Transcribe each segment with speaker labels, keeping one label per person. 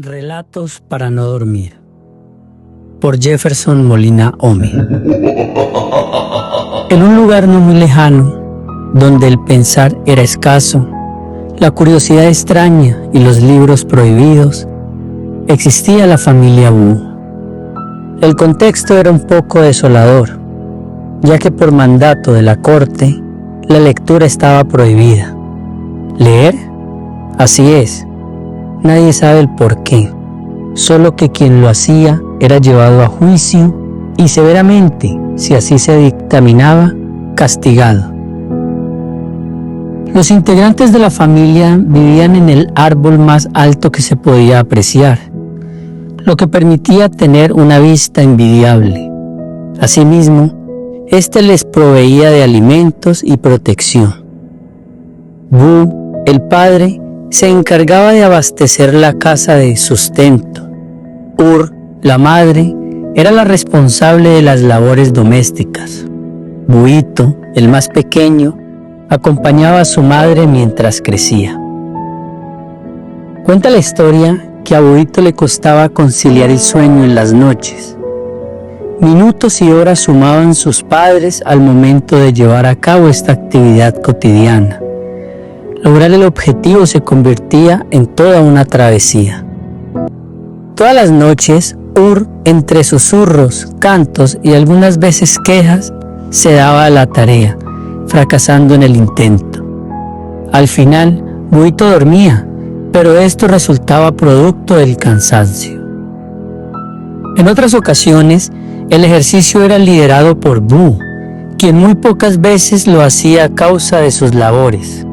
Speaker 1: Relatos para no dormir, por Jefferson Molina Omi. En un lugar no muy lejano, donde el pensar era escaso, la curiosidad extraña y los libros prohibidos, existía la familia Wu. El contexto era un poco desolador, ya que por mandato de la corte, la lectura estaba prohibida. ¿Leer? Así es. Nadie sabe el por qué, solo que quien lo hacía era llevado a juicio y severamente, si así se dictaminaba, castigado. Los integrantes de la familia vivían en el árbol más alto que se podía apreciar, lo que permitía tener una vista envidiable. Asimismo, este les proveía de alimentos y protección. Wu, el padre, se encargaba de abastecer la casa de sustento. Ur, la madre, era la responsable de las labores domésticas. Buito, el más pequeño, acompañaba a su madre mientras crecía. Cuenta la historia que a Buito le costaba conciliar el sueño en las noches. Minutos y horas sumaban sus padres al momento de llevar a cabo esta actividad cotidiana. Lograr el objetivo se convertía en toda una travesía. Todas las noches, Ur, entre susurros, cantos y algunas veces quejas, se daba a la tarea, fracasando en el intento. Al final, Buito dormía, pero esto resultaba producto del cansancio. En otras ocasiones, el ejercicio era liderado por Bu, quien muy pocas veces lo hacía a causa de sus labores.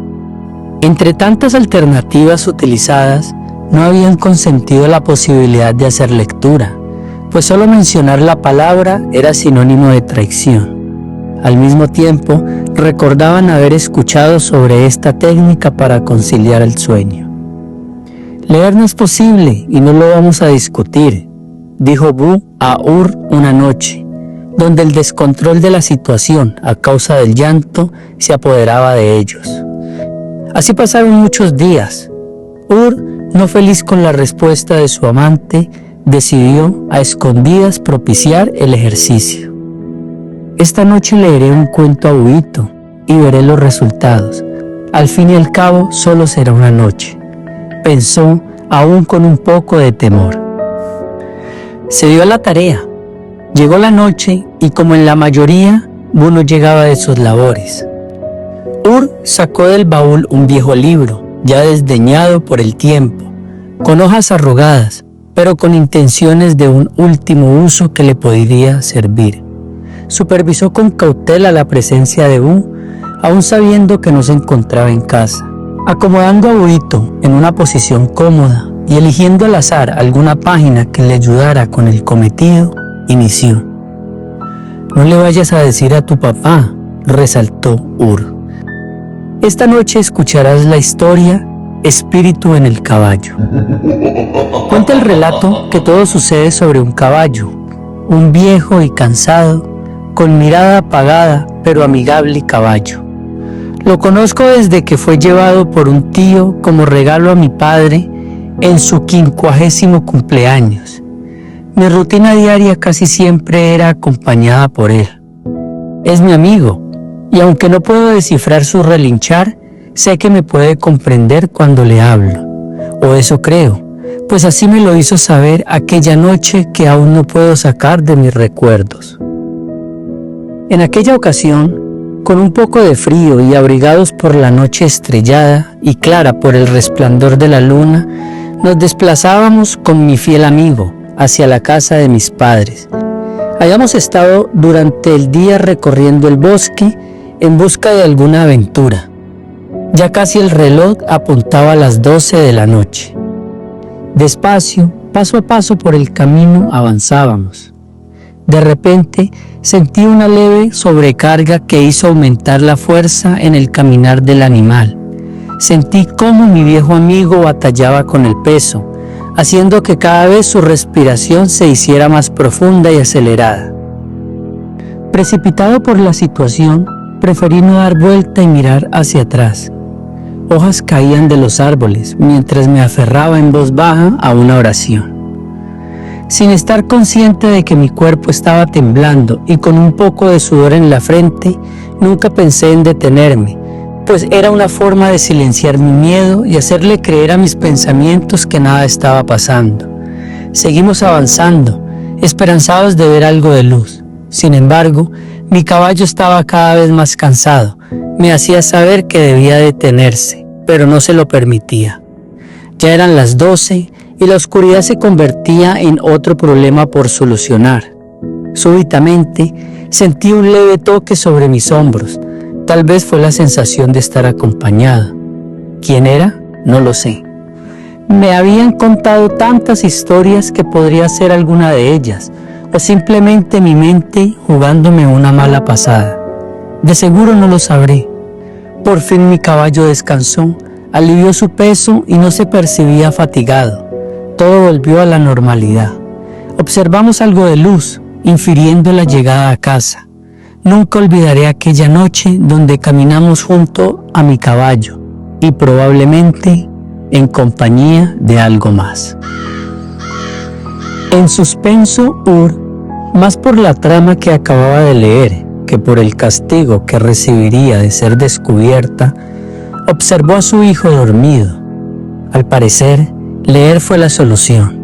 Speaker 1: Entre tantas alternativas utilizadas, no habían consentido la posibilidad de hacer lectura, pues solo mencionar la palabra era sinónimo de traición. Al mismo tiempo, recordaban haber escuchado sobre esta técnica para conciliar el sueño. Leer no es posible y no lo vamos a discutir, dijo Bu a Ur una noche, donde el descontrol de la situación a causa del llanto se apoderaba de ellos. Así pasaron muchos días. Ur, no feliz con la respuesta de su amante, decidió a escondidas propiciar el ejercicio. Esta noche leeré un cuento a Buito y veré los resultados. Al fin y al cabo, solo será una noche, pensó, aún con un poco de temor. Se dio a la tarea. Llegó la noche y, como en la mayoría, Bu no llegaba de sus labores. Ur sacó del baúl un viejo libro, ya desdeñado por el tiempo, con hojas arrugadas, pero con intenciones de un último uso que le podría servir. Supervisó con cautela la presencia de Bu, aún sabiendo que no se encontraba en casa. Acomodando a Buito en una posición cómoda y eligiendo al azar alguna página que le ayudara con el cometido, inició. «No le vayas a decir a tu papá», resaltó Ur. «Esta noche escucharás la historia Espíritu en el caballo». Cuenta el relato que todo sucede sobre un caballo, un viejo y cansado, con mirada apagada pero amigable caballo. Lo conozco desde que fue llevado por un tío como regalo a mi padre en su 50º cumpleaños. Mi rutina diaria casi siempre era acompañada por él. Es mi amigo, y aunque no puedo descifrar su relinchar, sé que me puede comprender cuando le hablo, o eso creo, pues así me lo hizo saber aquella noche que aún no puedo sacar de mis recuerdos. En aquella ocasión, con un poco de frío y abrigados por la noche estrellada y clara por el resplandor de la luna, nos desplazábamos con mi fiel amigo hacia la casa de mis padres. Habíamos estado durante el día recorriendo el bosque en busca de alguna aventura. Ya casi el reloj apuntaba a las 12 de la noche. Despacio, paso a paso por el camino avanzábamos. De repente sentí una leve sobrecarga que hizo aumentar la fuerza en el caminar del animal. Sentí cómo mi viejo amigo batallaba con el peso, haciendo que cada vez su respiración se hiciera más profunda y acelerada. Precipitado por la situación, preferí no dar vuelta y mirar hacia atrás. Hojas caían de los árboles mientras me aferraba en voz baja a una oración. Sin estar consciente de que mi cuerpo estaba temblando y con un poco de sudor en la frente, nunca pensé en detenerme, pues era una forma de silenciar mi miedo y hacerle creer a mis pensamientos que nada estaba pasando. Seguimos avanzando, esperanzados de ver algo de luz. Sin embargo, mi caballo estaba cada vez más cansado. Me hacía saber que debía detenerse, pero no se lo permitía. Ya eran las 12 y la oscuridad se convertía en otro problema por solucionar. Súbitamente, sentí un leve toque sobre mis hombros. Tal vez fue la sensación de estar acompañado. ¿Quién era? No lo sé. Me habían contado tantas historias que podría ser alguna de ellas, o simplemente mi mente jugándome una mala pasada. De seguro no lo sabré. Por fin mi caballo descansó, alivió su peso y no se percibía fatigado. Todo volvió a la normalidad. Observamos algo de luz, infiriendo la llegada a casa. Nunca olvidaré aquella noche donde caminamos junto a mi caballo y probablemente en compañía de algo más. En suspenso, más por la trama que acababa de leer que por el castigo que recibiría de ser descubierta, observó a su hijo dormido. Al parecer, leer fue la solución.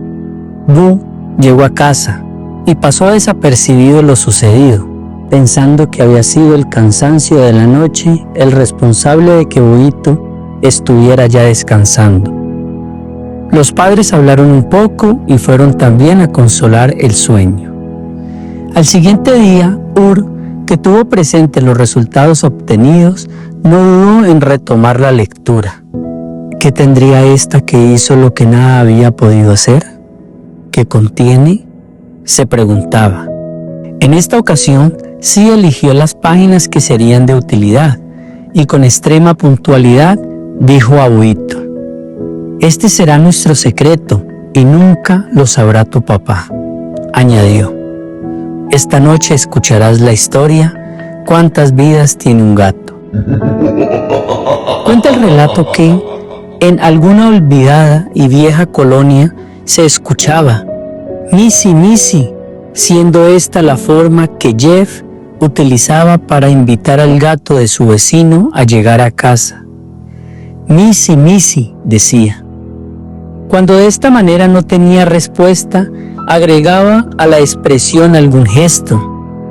Speaker 1: Boo llegó a casa y pasó desapercibido lo sucedido, pensando que había sido el cansancio de la noche el responsable de que Buito estuviera ya descansando. Los padres hablaron un poco y fueron también a consolar el sueño. Al siguiente día, que tuvo presente los resultados obtenidos, no dudó en retomar la lectura. ¿Qué tendría esta que hizo lo que nada había podido hacer? ¿Qué contiene? Se preguntaba. En esta ocasión, sí eligió las páginas que serían de utilidad y con extrema puntualidad dijo a Buito: «Este será nuestro secreto y nunca lo sabrá tu papá», añadió. «Esta noche escucharás la historia «¿Cuántas vidas tiene un gato?». Cuenta el relato que en alguna olvidada y vieja colonia se escuchaba «Missy, Missy», siendo esta la forma que Jeff utilizaba para invitar al gato de su vecino a llegar a casa. «Missy, Missy», decía. Cuando de esta manera no tenía respuesta, agregaba a la expresión algún gesto,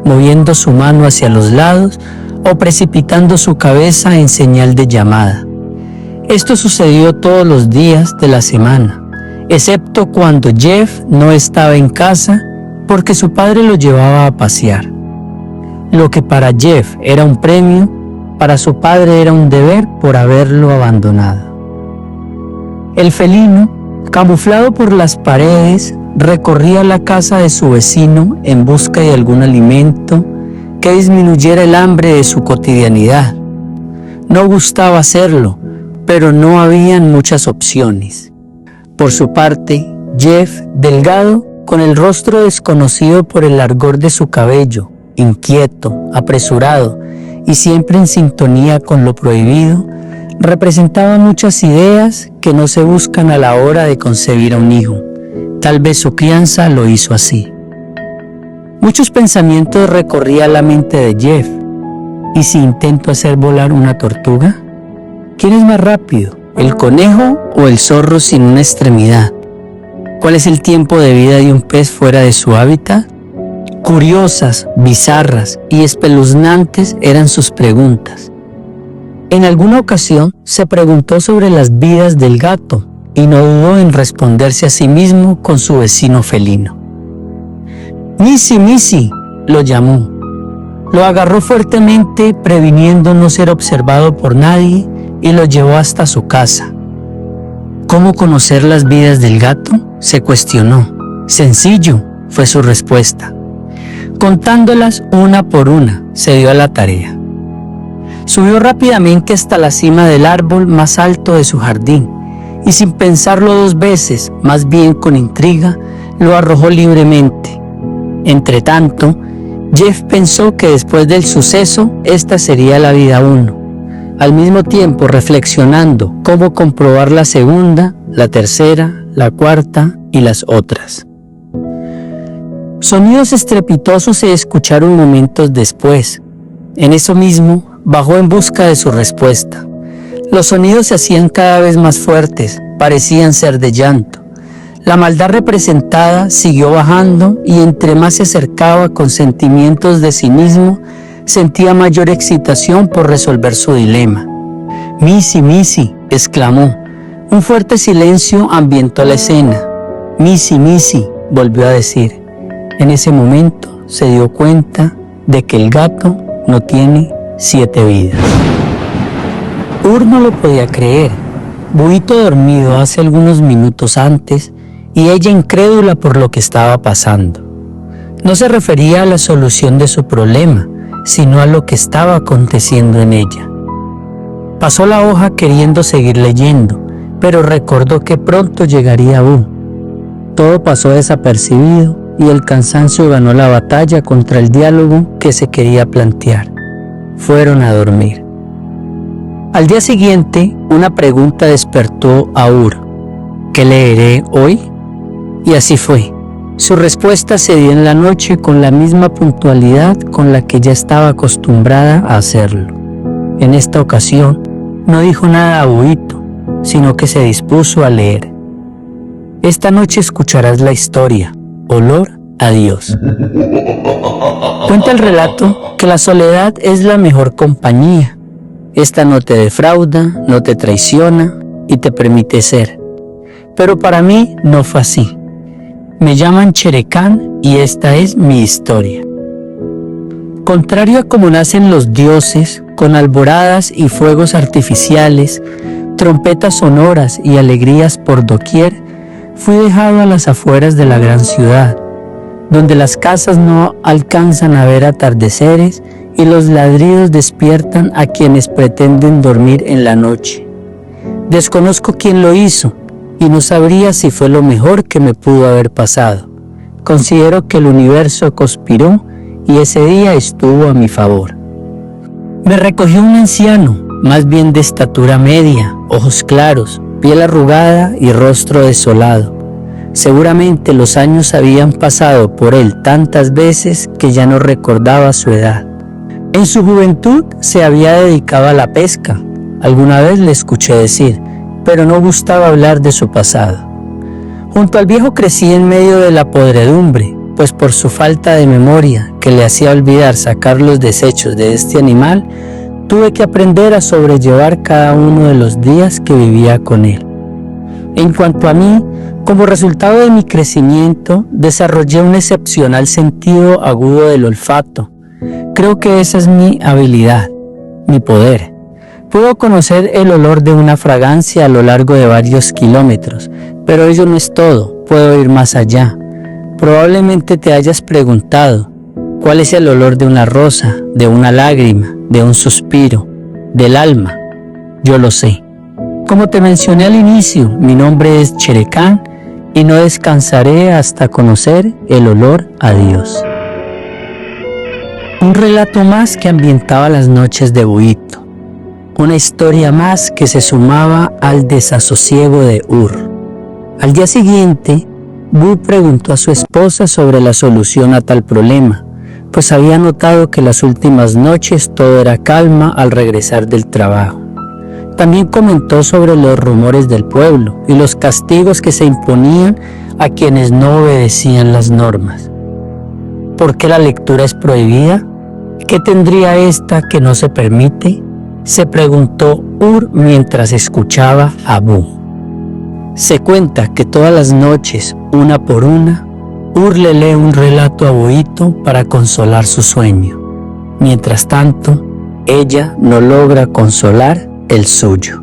Speaker 1: moviendo su mano hacia los lados o precipitando su cabeza en señal de llamada. Esto sucedió todos los días de la semana, excepto cuando Jeff no estaba en casa porque su padre lo llevaba a pasear. Lo que para Jeff era un premio, para su padre era un deber por haberlo abandonado. El felino, camuflado por las paredes, recorría la casa de su vecino en busca de algún alimento que disminuyera el hambre de su cotidianidad. No gustaba hacerlo, pero no habían muchas opciones. Por su parte, Jeff, delgado, con el rostro desconocido por el largor de su cabello, inquieto, apresurado y siempre en sintonía con lo prohibido, representaba muchas ideas que no se buscan a la hora de concebir a un hijo. Tal vez su crianza lo hizo así. Muchos pensamientos recorrían la mente de Jeff. ¿Y si intento hacer volar una tortuga? ¿Quién es más rápido, el conejo o el zorro sin una extremidad? ¿Cuál es el tiempo de vida de un pez fuera de su hábitat? Curiosas, bizarras y espeluznantes eran sus preguntas. En alguna ocasión se preguntó sobre las vidas del gato y no dudó en responderse a sí mismo con su vecino felino. «Missy, Missy», lo llamó. Lo agarró fuertemente, previniendo no ser observado por nadie, y lo llevó hasta su casa. ¿Cómo conocer las vidas del gato?, se cuestionó. «Sencillo», fue su respuesta. Contándolas una por una, se dio a la tarea. Subió rápidamente hasta la cima del árbol más alto de su jardín y sin pensarlo dos veces, más bien con intriga, lo arrojó libremente. Entretanto, Jeff pensó que después del suceso, esta sería la vida 1. al mismo tiempo reflexionando cómo comprobar la segunda, la tercera, la cuarta y las otras. Sonidos estrepitosos se escucharon momentos después. En eso mismo, bajó en busca de su respuesta. Los sonidos se hacían cada vez más fuertes, parecían ser de llanto. La maldad representada siguió bajando y entre más se acercaba con sentimientos de cinismo, sentía mayor excitación por resolver su dilema. «Missy, Missy», exclamó. Un fuerte silencio ambientó la escena. «Missy, Missy», volvió a decir. En ese momento se dio cuenta de que el gato no tiene 7 vidas. Ur no lo podía creer. Buito dormido hace algunos minutos antes y ella incrédula por lo que estaba pasando. No se refería a la solución de su problema, sino a lo que estaba aconteciendo en ella. Pasó la hoja queriendo seguir leyendo, pero recordó que pronto llegaría Bu. Todo pasó desapercibido y el cansancio ganó la batalla contra el diálogo que se quería plantear. Fueron a dormir. Al día siguiente, una pregunta despertó a Ur. ¿Qué leeré hoy? Y así fue. Su respuesta se dio en la noche con la misma puntualidad con la que ya estaba acostumbrada a hacerlo. En esta ocasión, no dijo nada a Buito, sino que se dispuso a leer. Esta noche escucharás la historia, Olor a Dios. Cuenta el relato que la soledad es la mejor compañía. Esta no te defrauda, no te traiciona y te permite ser. Pero para mí no fue así. Me llaman Cherecán y esta es mi historia. Contrario a como nacen los dioses, con alboradas y fuegos artificiales, trompetas sonoras y alegrías por doquier, fui dejado a las afueras de la gran ciudad, donde las casas no alcanzan a ver atardeceres y los ladridos despiertan a quienes pretenden dormir en la noche. Desconozco quién lo hizo y no sabría si fue lo mejor que me pudo haber pasado. Considero que el universo conspiró y ese día estuvo a mi favor. Me recogió un anciano, más bien de estatura media, ojos claros, piel arrugada y rostro desolado. Seguramente los años habían pasado por él tantas veces que ya no recordaba su edad. En su juventud se había dedicado a la pesca, alguna vez le escuché decir, pero no gustaba hablar de su pasado. Junto al viejo crecí en medio de la podredumbre, pues por su falta de memoria, que le hacía olvidar sacar los desechos de este animal, tuve que aprender a sobrellevar cada uno de los días que vivía con él. En cuanto a mí, como resultado de mi crecimiento, desarrollé un excepcional sentido agudo del olfato. Creo que esa es mi habilidad, mi poder. Puedo conocer el olor de una fragancia a lo largo de varios kilómetros, pero ello no es todo, puedo ir más allá. Probablemente te hayas preguntado, ¿cuál es el olor de una rosa, de una lágrima, de un suspiro, del alma? Yo lo sé. Como te mencioné al inicio, mi nombre es Cherecán y no descansaré hasta conocer el olor a Dios. Un relato más que ambientaba las noches de Buito. Una historia más que se sumaba al desasosiego de Ur. Al día siguiente, Bu preguntó a su esposa sobre la solución a tal problema, pues había notado que las últimas noches todo era calma al regresar del trabajo. También comentó sobre los rumores del pueblo y los castigos que se imponían a quienes no obedecían las normas. ¿Por qué la lectura es prohibida? ¿Qué tendría esta que no se permite?, se preguntó Ur mientras escuchaba a Bu. Se cuenta que todas las noches, una por una, Ur le lee un relato a Buito para consolar su sueño. Mientras tanto, ella no logra consolar el suyo.